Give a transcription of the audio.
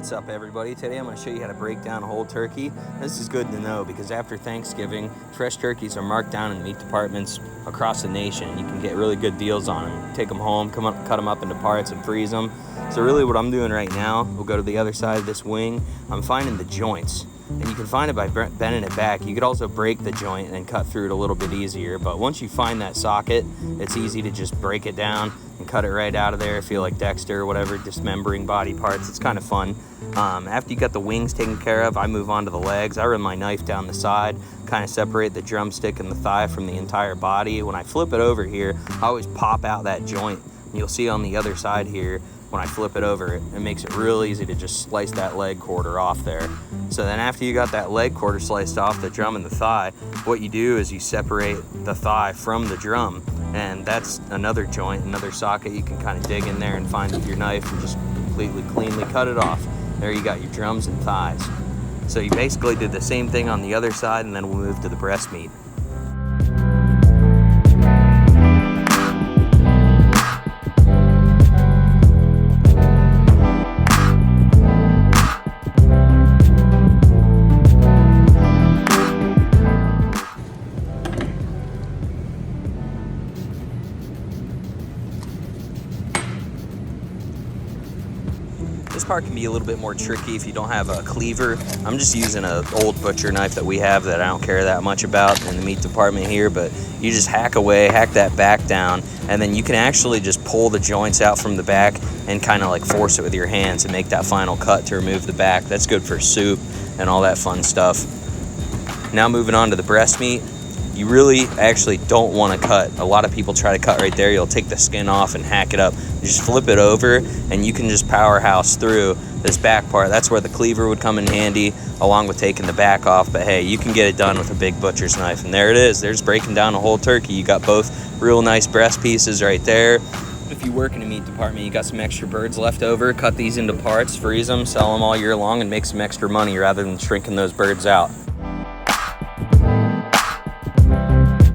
What's up, everybody? Today I'm going to show you how to break down a whole turkey. This is good to know because after Thanksgiving, fresh turkeys are marked down in meat departments across the nation. You can get really good deals on them. Take them home, cut them up into parts and freeze them. So really what I'm doing right now, we'll go to the other side of this wing. I'm finding the joints. And you can find it by bending it back. You could also break the joint and cut through it a little bit easier. But once you find that socket, it's easy to just break it down and cut it right out of there. Feel like Dexter or whatever, dismembering body parts. It's kind of fun. After you got the wings taken care of, I move on to the legs. I run my knife down the side, kind of separate the drumstick and the thigh from the entire body. When I flip it over here, I always pop out that joint. And you'll see on the other side here, when I flip it over, it makes it real easy to just slice that leg quarter off there. So then after you got that leg quarter sliced off, the drum and the thigh, what you do is you separate the thigh from the drum, and that's another joint, another socket you can kind of dig in there and find with your knife and just completely cleanly cut it off. There you got your drums and thighs. So you basically did the same thing on the other side, and then we'll move to the breast meat. This part can be a little bit more tricky if you don't have a cleaver. I'm just using an old butcher knife that we have that I don't care that much about in the meat department here, but you just hack away, hack that back down, and then you can actually just pull the joints out from the back and kind of like force it with your hands and make that final cut to remove the back. That's good for soup and all that fun stuff. Now moving on to the breast meat. You really actually don't want to cut. A lot of people try to cut right there. You'll take the skin off and hack it up. You just flip it over and you can just powerhouse through this back part. That's where the cleaver would come in handy along with taking the back off. But hey, you can get it done with a big butcher's knife. And there it is. There's breaking down a whole turkey. You got both real nice breast pieces right there. If you work in a meat department, you got some extra birds left over, cut these into parts, freeze them, sell them all year long, and make some extra money rather than shrinking those birds out.